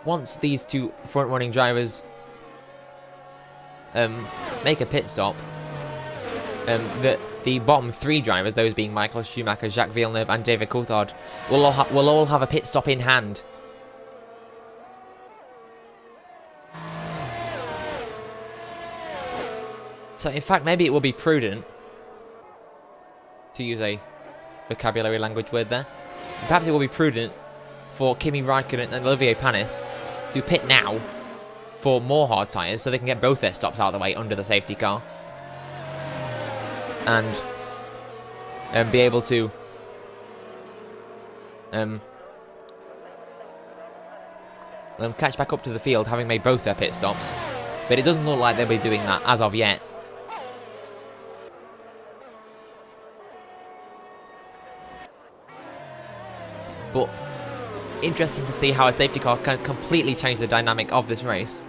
once these two front-running drivers make a pit stop, that the bottom three drivers, those being Michael Schumacher, Jacques Villeneuve, and David Coulthard, will all have a pit stop in hand. So in fact, maybe it will be prudent, to use a vocabulary language word there, perhaps it will be prudent for Kimi Raikkonen and Olivier Panis to pit now for more hard tyres so they can get both their stops out of the way under the safety car. And be able to catch back up to the field having made both their pit stops. But it doesn't look like they'll be doing that as of yet. But interesting to see how a safety car can completely change the dynamic of this race.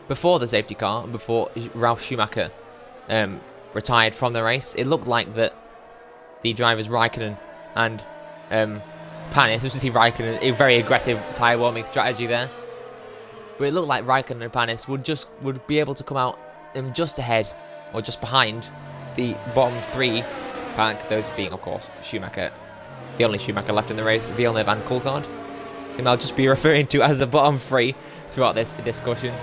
Before the safety car, before Ralf Schumacher retired from the race, it looked like that the drivers Raikkonen and Panis, as you see Raikkonen, a very aggressive tyre warming strategy there. But it looked like Raikkonen and Panis would be able to come out just ahead or just behind the bottom three pack, those being of course Schumacher, the only Schumacher left in the race, Villeneuve and Coulthard, and I'll just be referring to as the bottom three throughout this discussion.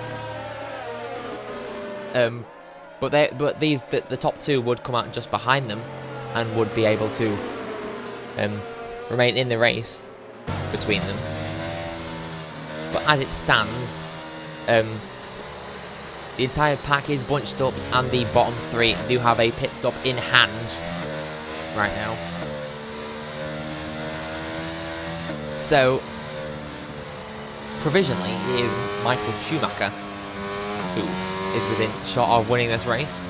But the top two would come out just behind them and would be able to remain in the race between them. But as it stands, the entire pack is bunched up and the bottom three do have a pit stop in hand right now. So, provisionally, it is Michael Schumacher who is within shot of winning this race.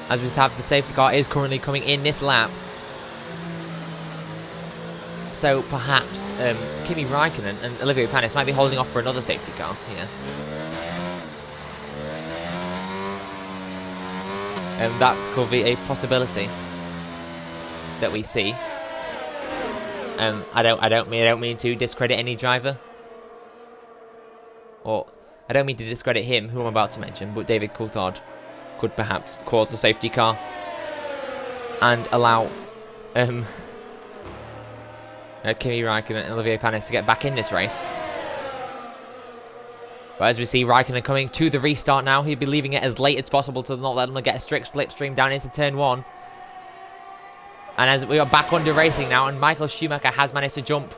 As we have, the safety car is currently coming in this lap. So perhaps Kimi Raikkonen and Olivier Panis might be holding off for another safety car here. That could be a possibility that we see. I don't mean to discredit any driver, or I don't mean to discredit him, who I'm about to mention, but David Coulthard could perhaps cause the safety car and allow Kimi Raikkonen and Olivier Panis to get back in this race. But as we see Raikkonen coming to the restart now, he'd be leaving it as late as possible to not let them get a strict slipstream down into turn one. And as we are back under racing now, and Michael Schumacher has managed to jump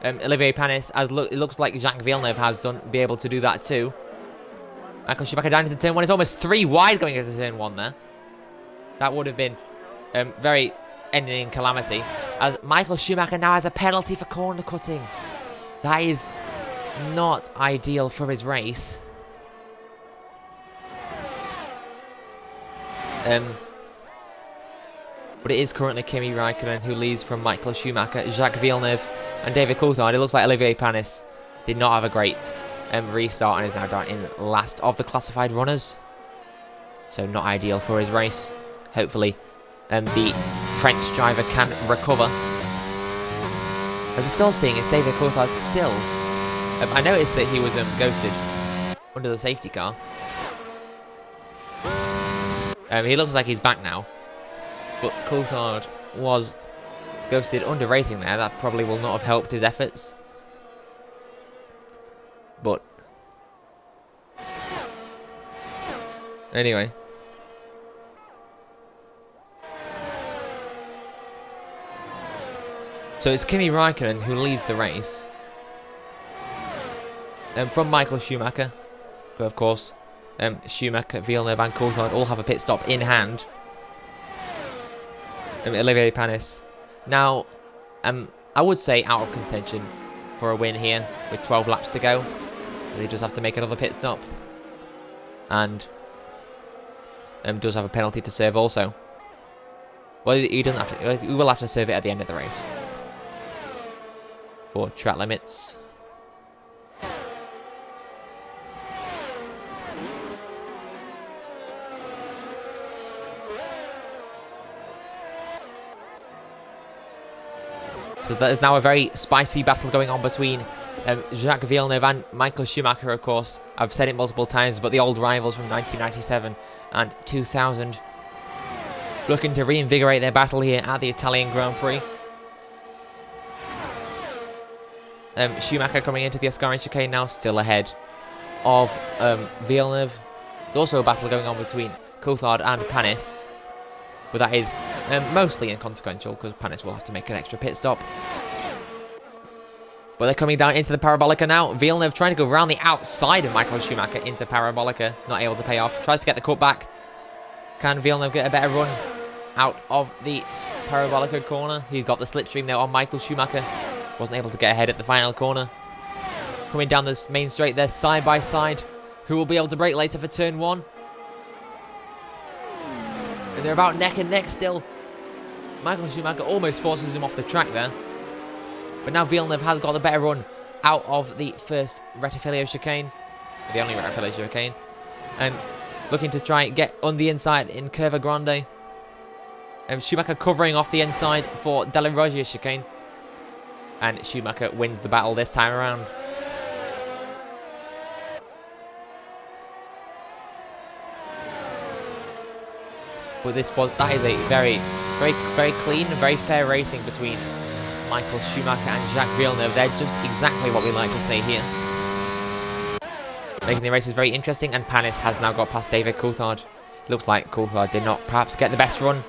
Olivier Panis, as it looks like Jacques Villeneuve has be able to do that too. Michael Schumacher down into turn one. It's almost 3 wide going into turn one there. That would have been very ending in calamity, as Michael Schumacher now has a penalty for corner cutting. That is not ideal for his race. But it is currently Kimi Raikkonen who leads from Michael Schumacher, Jacques Villeneuve and David Coulthard. It looks like Olivier Panis did not have a great restart and is now down in last of the classified runners. So not ideal for his race. Hopefully the French driver can recover. As we're still seeing, it's David Coulthard still. I noticed that he was ghosted under the safety car. He looks like he's back now. But Coulthard was ghosted under racing there. That probably will not have helped his efforts. But anyway, So it's Kimi Raikkonen who leads the race. From Michael Schumacher. But of course, Schumacher, Villeneuve and Coulthard all have a pit stop in hand. Olivier Panis. Now, I would say out of contention for a win here with 12 laps to go. They just have to make another pit stop. And does have a penalty to serve also. Well, he doesn't have to. We will have to serve it at the end of the race. For track limits. So that is now a very spicy battle going on between Jacques Villeneuve and Michael Schumacher, of course. I've said it multiple times, but the old rivals from 1997 and 2000 looking to reinvigorate their battle here at the Italian Grand Prix. Schumacher coming into the Ascari chicane now, still ahead of Villeneuve. There's also a battle going on between Coulthard and Panis, but that is mostly inconsequential because Panis will have to make an extra pit stop. But they're coming down into the Parabolica now. Villeneuve trying to go around the outside of Michael Schumacher into Parabolica. Not able to pay off. Tries to get the cut back. Can Villeneuve get a better run out of the Parabolica corner? He's got the slipstream there on Michael Schumacher. Wasn't able to get ahead at the final corner. Coming down this main straight there, side by side. Who will be able to brake later for turn 1? And they're about neck and neck still. Michael Schumacher almost forces him off the track there. But now Villeneuve has got the better run out of the first Rettifilio chicane. The only Rettifilio chicane. And looking to try and get on the inside in Curva Grande. Schumacher covering off the inside for Della Roggia chicane. And Schumacher wins the battle this time around. But that is a very clean, very fair racing between Michael Schumacher and Jacques Villeneuve. They're just exactly what we like to see here. Making the races very interesting, and Panis has now got past David Coulthard. Looks like Coulthard did not perhaps get the best run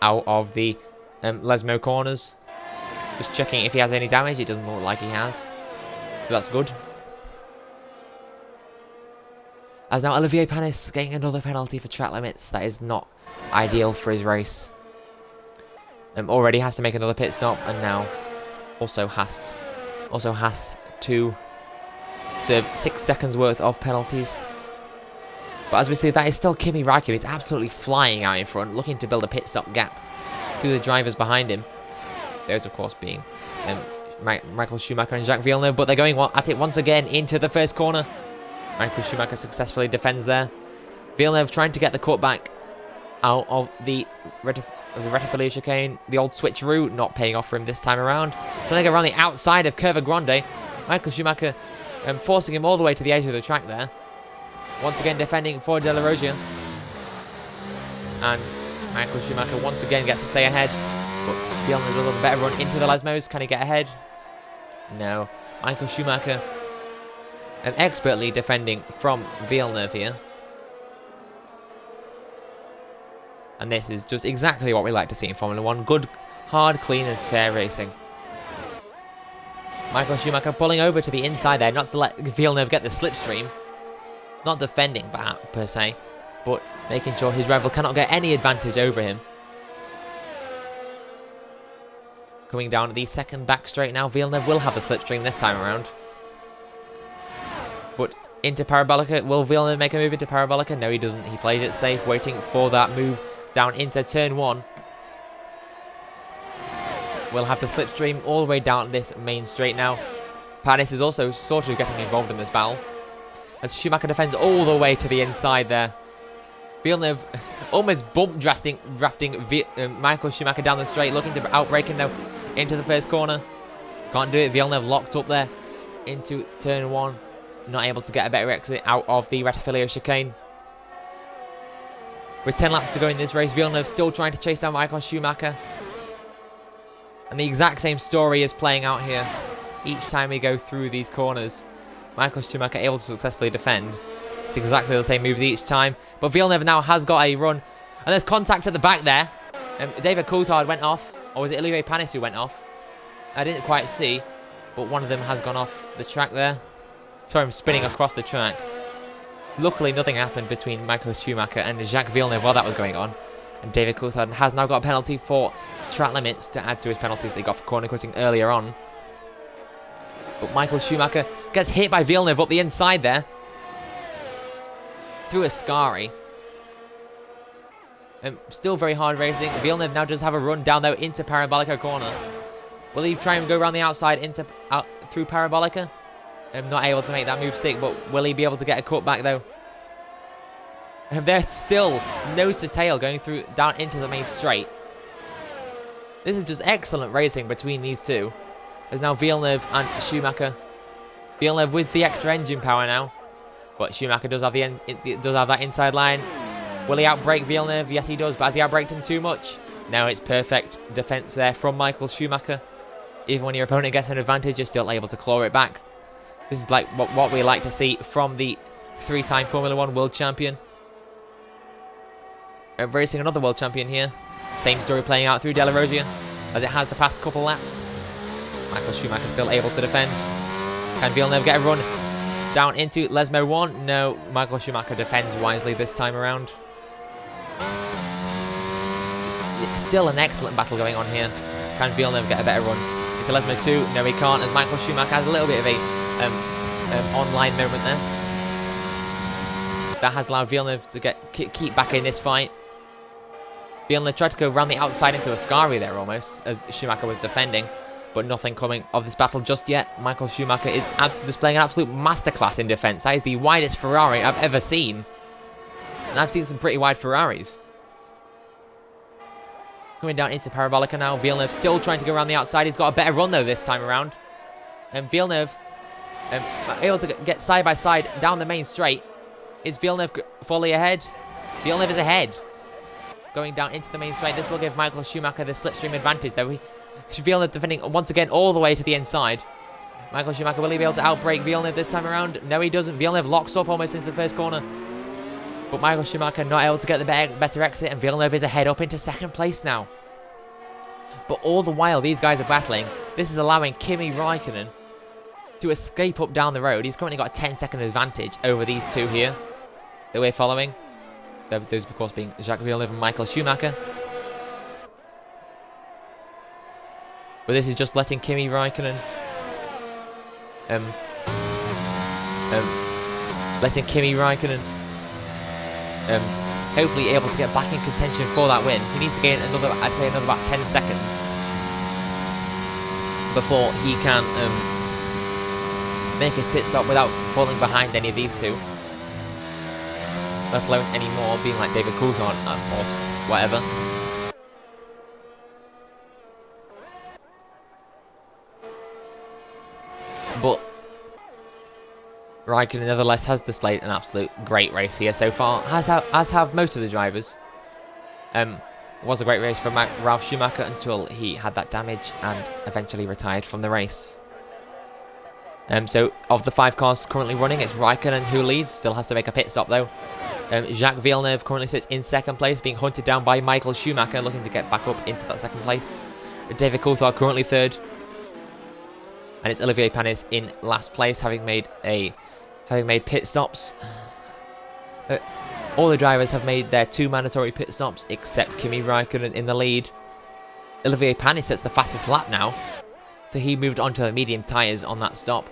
out of the Lesmo corners. Just checking if he has any damage. It doesn't look like he has. So that's good. As now Olivier Panis getting another penalty for track limits. That is not ideal for his race. Already has to make another pit stop, and now also has to serve 6 seconds worth of penalties. But as we see, that is still Kimi Raikkonen. He's absolutely flying out in front, looking to build a pit stop gap to the drivers behind him. Those, of course, being Michael Schumacher and Jacques Villeneuve, but they're going at it once again into the first corner. Michael Schumacher successfully defends there. Villeneuve trying to get the cutback out of the Rettifilio chicane. The old switcheroo not paying off for him this time around. Trying to go around the outside of Curva Grande. Michael Schumacher forcing him all the way to the edge of the track there. Once again defending for Della Roggia. And Michael Schumacher once again gets to stay ahead. But Villeneuve does a better run into the Lesmos. Can he get ahead? No. Michael Schumacher expertly defending from Villeneuve here. And this is just exactly what we like to see in Formula 1. Good, hard, clean and fair racing. Michael Schumacher pulling over to the inside there, not to let Villeneuve get the slipstream. Not defending per se, but making sure his rival cannot get any advantage over him. Coming down to the second back straight now. Villeneuve will have the slipstream this time around. But into Parabolica. Will Villeneuve make a move into Parabolica? No, he doesn't. He plays it safe, waiting for that move down into turn 1. We'll have the slipstream all the way down this main straight now. Panis is also sort of getting involved in this battle, as Schumacher defends all the way to the inside there. Villeneuve almost bump drafting Michael Schumacher down the straight, looking to outbrake him though into the first corner. Can't do it. Villeneuve locked up there into turn 1. Not able to get a better exit out of the Rettifilio chicane. With 10 laps to go in this race, Villeneuve still trying to chase down Michael Schumacher. And the exact same story is playing out here. Each time we go through these corners, Michael Schumacher able to successfully defend. It's exactly the same moves each time. But Villeneuve now has got a run. And there's contact at the back there. David Coulthard went off. Or was it Olivier Panis who went off? I didn't quite see, but one of them has gone off the track there. Sorry, I'm spinning across the track. Luckily, nothing happened between Michael Schumacher and Jacques Villeneuve while that was going on. And David Coulthard has now got a penalty for track limits to add to his penalties they got for corner cutting earlier on. But Michael Schumacher gets hit by Villeneuve up the inside there. Through a Scari. Still very hard racing. Villeneuve now does have a run down though into Parabolica corner. Will he try and go around the outside through Parabolica? Not able to make that move stick, but will he be able to get a cut back though? They're still nose to tail going through down into the main straight. This is just excellent racing between these two. There's now Villeneuve and Schumacher. Villeneuve with the extra engine power now, but Schumacher does have that inside line. Will he outbrake Villeneuve? Yes, he does. But has he outbraked him too much? No, it's perfect defense there from Michael Schumacher. Even when your opponent gets an advantage, you're still able to claw it back. This is like what we like to see from the three-time Formula 1 world champion. Racing another world champion here. Same story playing out through Della Rosia as it has the past couple laps. Michael Schumacher still able to defend. Can Villeneuve get a run down into Lesmo 1? No, Michael Schumacher defends wisely this time around. It's still an excellent battle going on here. Can Villeneuve get a better run into Lesmo 2? No, he can't, as Michael Schumacher has a little bit of a online moment there. That has allowed Villeneuve to keep back in this fight. Villeneuve tried to go around the outside into a Scari there almost, as Schumacher was defending, but nothing coming of this battle just yet. Michael Schumacher is displaying an absolute masterclass in defense. That is the widest Ferrari I've ever seen. And I've seen some pretty wide Ferraris. Coming down into Parabolica now. Villeneuve still trying to go around the outside. He's got a better run though this time around. And Villeneuve able to get side by side down the main straight. Is Villeneuve fully ahead? Villeneuve is ahead. Going down into the main straight. This will give Michael Schumacher the slipstream advantage though. Villeneuve defending once again all the way to the inside. Michael Schumacher, will he be able to outbrake Villeneuve this time around? No, he doesn't. Villeneuve locks up almost into the first corner. But Michael Schumacher not able to get the better exit, and Villeneuve is ahead up into second place now. But all the while these guys are battling, this is allowing Kimi Raikkonen to escape up down the road. He's currently got a 10-second advantage over these two here that we're following. Those, of course, being Jacques Villeneuve and Michael Schumacher. But this is just letting Kimi Raikkonen hopefully able to get back in contention for that win. He needs to gain another about 10 seconds before he can make his pit stop without falling behind any of these two. Let alone any more being like David Coulthard or whatever. But Raikkonen nevertheless has displayed an absolute great race here so far, as have most of the drivers. Was a great race for Ralf Schumacher until he had that damage and eventually retired from the race. So of the 5 cars currently running, it's Raikkonen who leads, still has to make a pit stop though. Jacques Villeneuve currently sits in second place, being hunted down by Michael Schumacher, looking to get back up into that second place. David Coulthard currently third. And it's Olivier Panis in last place, having made pit stops. All the drivers have made their 2 mandatory pit stops, except Kimi Raikkonen in the lead. Olivier Panis sets the fastest lap now, so he moved on to the medium tyres on that stop.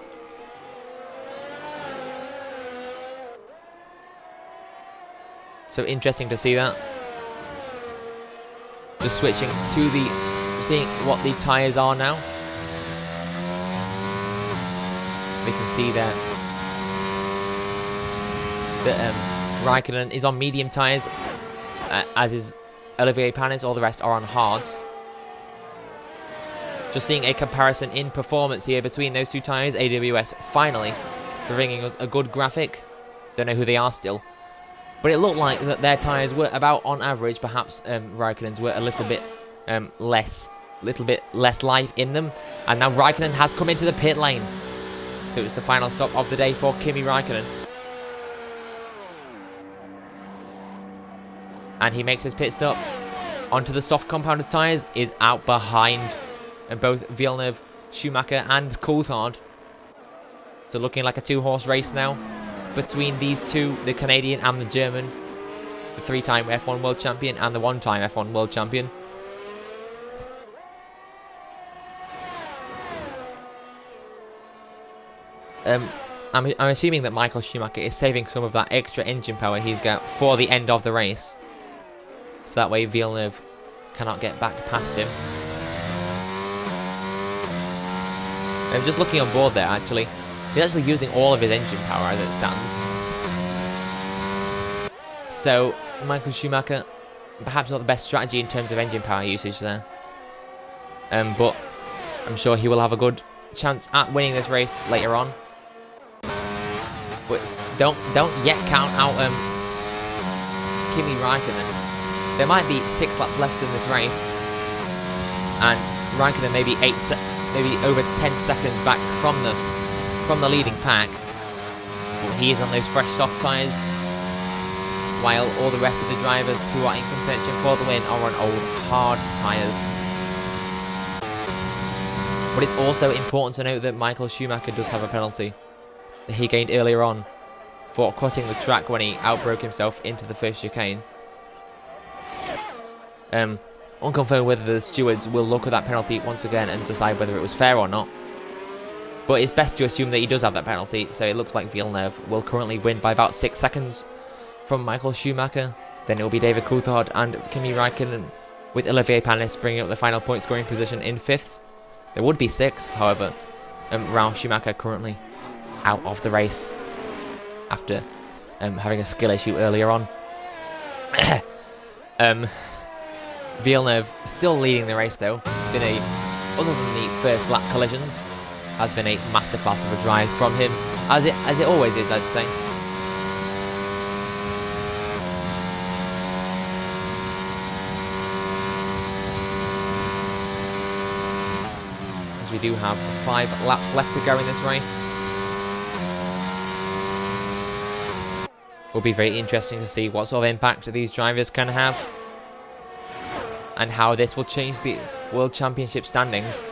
So interesting to see that. Just switching to seeing what the tyres are now. We can see there that Raikkonen is on medium tyres, as is Olivier Panis. All the rest are on hards. Just seeing a comparison in performance here between those 2 tyres. AWS finally bringing us a good graphic. Don't know who they are still, but it looked like that their tyres were about on average. Perhaps Raikkonen's were a little bit less life in them. And now Raikkonen has come into the pit lane. So it's the final stop of the day for Kimi Raikkonen. And he makes his pit stop onto the soft compounded tyres, is out behind. And both Villeneuve Schumacher and Coulthard. So looking like a two-horse race now between these two, the Canadian and the German, the 3-time F1 World Champion and the 1-time F1 World Champion. I'm assuming that Michael Schumacher is saving some of that extra engine power he's got for the end of the race, so that way Villeneuve cannot get back past him. I'm just looking on board there, actually. He's actually using all of his engine power as it stands. So, Michael Schumacher, perhaps not the best strategy in terms of engine power usage there. But I'm sure he will have a good chance at winning this race later on. But don't yet count out Kimi Raikkonen. There might be 6 laps left in this race, and Raikkonen maybe over 10 seconds back from the leading pack. But he is on those fresh soft tyres, while all the rest of the drivers who are in contention for the win are on old hard tyres. But it's also important to note that Michael Schumacher does have a penalty that he gained earlier on for cutting the track when he outbroke himself into the first chicane. Unconfirmed whether the stewards will look at that penalty once again and decide whether it was fair or not. But it's best to assume that he does have that penalty, so it looks like Villeneuve will currently win by about 6 seconds from Michael Schumacher. Then it will be David Coulthard and Kimi Raikkonen, with Olivier Panis bringing up the final point scoring position in 5th. There would be 6, however. Ralf Schumacher currently out of the race after having a skill issue earlier on. Villeneuve still leading the race though. Other than the first lap collisions, has been a masterclass of a drive from him, as it always is, I'd say. As we do have 5 laps left to go in this race. Will be very interesting to see what sort of impact these drivers can have, and how this will change the World Championship standings.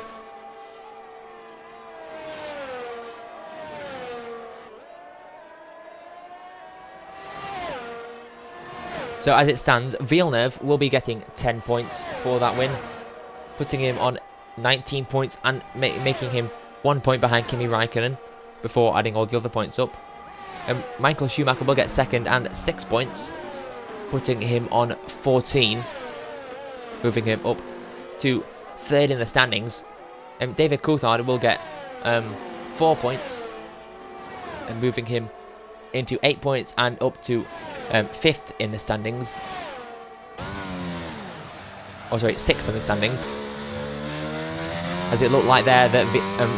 So as it stands, Villeneuve will be getting 10 points for that win, putting him on 19 points and making him 1 point behind Kimi Raikkonen before adding all the other points up. Michael Schumacher will get 2nd and 6 points, putting him on 14, moving him up to 3rd in the standings. David Coulthard will get 4 points, and moving him into 8 points and up to 5th in the standings. Oh, sorry, 6th in the standings. As it looked like there that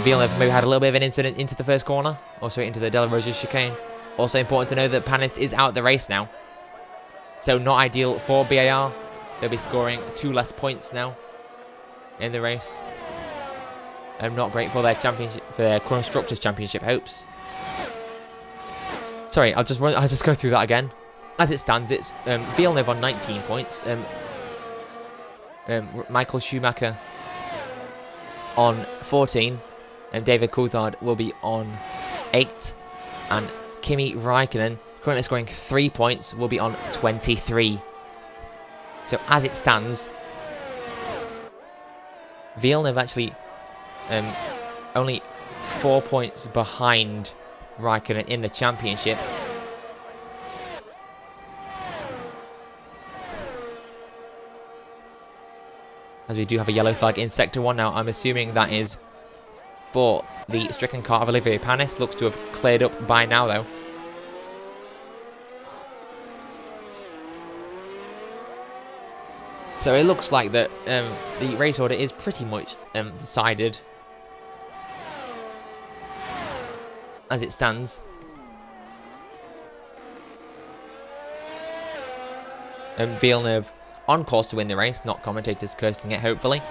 Villeneuve maybe had a little bit of an incident into the first corner, also into the De La Rosa chicane. Also important to know that Panis is out of the race now, so not ideal for BAR. They'll be scoring 2 less points now in the race. Not great for their championship, for their Constructors' Championship hopes. Sorry, I'll just go through that again. As it stands, it's Villeneuve on 19 points, Michael Schumacher on 14, and David Coulthard will be on 8, and Kimi Raikkonen, currently scoring 3 points, will be on 23. So as it stands, Villeneuve actually only 4 points behind Raikkonen in the championship. As we do have a yellow flag in Sector 1 now. I'm assuming that is for the stricken car of Olivier Panis. Looks to have cleared up by now though. So it looks like that the race order is pretty much decided as it stands. Villeneuve on course to win the race, not commentators cursing it hopefully,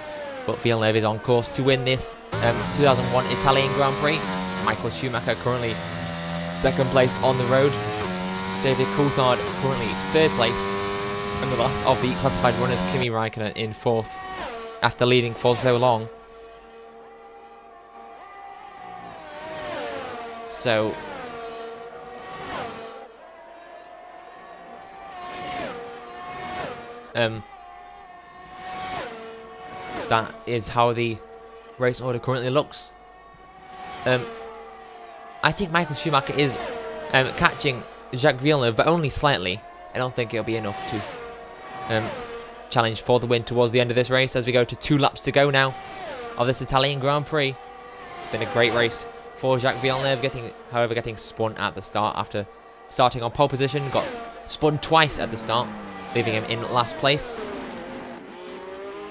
but Villeneuve is on course to win this 2001 Italian Grand Prix. Michael Schumacher currently 2nd place on the road. David Coulthard currently 3rd place. And the last of the classified runners, Kimi Raikkonen, in 4th, after leading for so long. So that is how the race order currently looks. I think Michael Schumacher is catching Jacques Villeneuve, but only slightly. I don't think it'll be enough to challenge for the win towards the end of this race, as we go to 2 laps to go now of this Italian Grand Prix. It's been a great race for Jacques Villeneuve, however getting spun at the start after starting on pole position. Got spun twice at the start, leaving him in last place.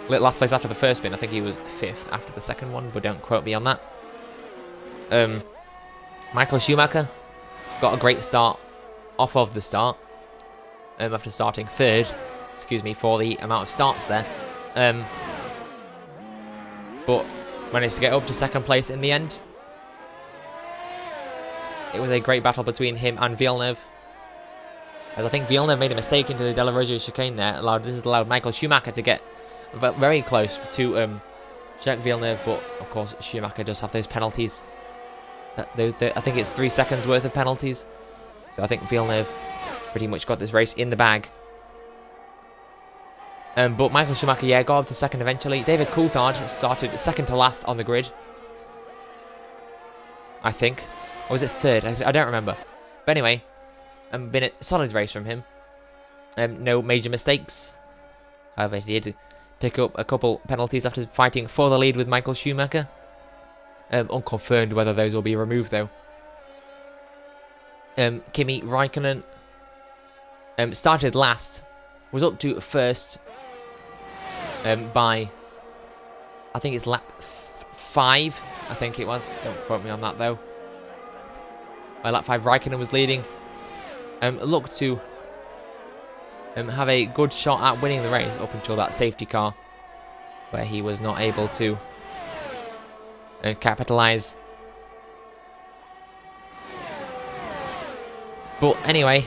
Last place after the first spin. I think he was 5th after the second one, but don't quote me on that. Michael Schumacher got a great start off of the start, after starting 3rd, for the amount of starts there, but managed to get up to 2nd place in the end. It was a great battle between him and Villeneuve, as I think Villeneuve made a mistake into the Della Rosa chicane there. This has allowed Michael Schumacher to get very close to Jacques Villeneuve, but of course Schumacher does have those penalties. I think it's 3 seconds worth of penalties, so I think Villeneuve pretty much got this race in the bag. But Michael Schumacher, got up to 2nd eventually. David Coulthard started 2nd to last on the grid, I think. Or was it 3rd? I don't remember. But anyway, been a solid race from him. No major mistakes. However, he did pick up a couple penalties after fighting for the lead with Michael Schumacher. Unconfirmed whether those will be removed though. Kimi Raikkonen started last, was up to 1st by, I think it's lap 5, I think it was. Don't quote me on that though. By lap 5, Raikkonen was leading. Looked to have a good shot at winning the race up until that safety car, where he was not able to capitalise. But anyway,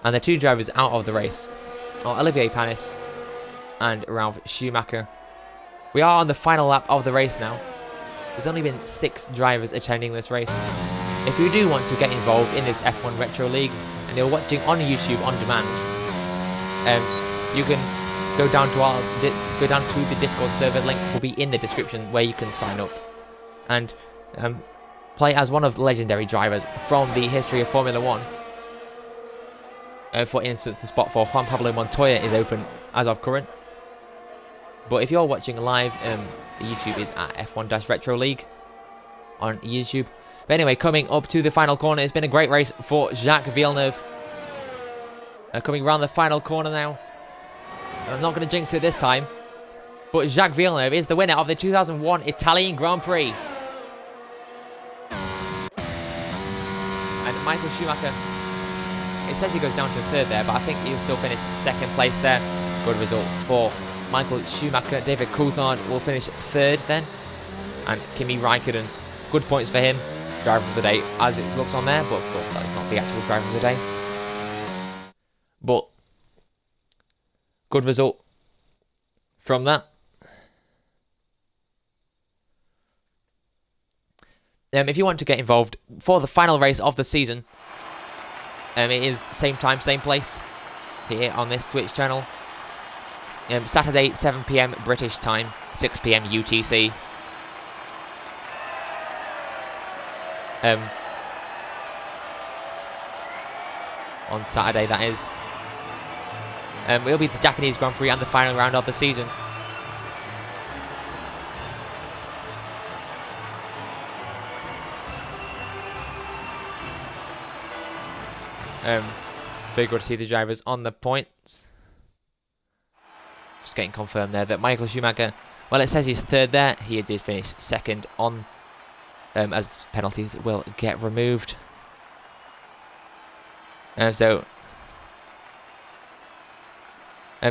and the 2 drivers out of the race are Olivier Panis and Ralf Schumacher. We are on the final lap of the race now. There's only been 6 drivers attending this race. If you do want to get involved in this F1 Retro League and you're watching on YouTube on demand, you can go down to the Discord server. Link will be in the description, where you can sign up and play as one of the legendary drivers from the history of Formula 1. For instance, the spot for Juan Pablo Montoya is open as of current. But if you're watching live, the YouTube is at F1-Retro League on YouTube. But anyway, coming up to the final corner, it's been a great race for Jacques Villeneuve. Coming around the final corner now. I'm not going to jinx it this time, but Jacques Villeneuve is the winner of the 2001 Italian Grand Prix. And Michael Schumacher, it says he goes down to 3rd there, but I think he'll still finish 2nd place there. Good result for Michael Schumacher. David Coulthard will finish 3rd then. And Kimi Raikkonen, good points for him. Driver of the day, as it looks on there, but of course that is not the actual driver of the day. But good result from that. If you want to get involved for the final race of the season, it is same time, same place here on this Twitch channel. Saturday, 7 PM British time, 6 PM UTC. On Saturday, that is. It'll be the Japanese Grand Prix and the final round of the season. Very good to see the drivers on the points. Just getting confirmed there that Michael Schumacher, well, it says he's 3rd there. He did finish 2nd on, as penalties will get removed. So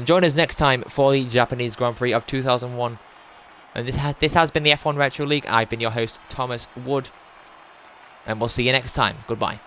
join us next time for the Japanese Grand Prix of 2001. And this has been the F1 Retro League. I've been your host, Thomas Wood. And we'll see you next time. Goodbye.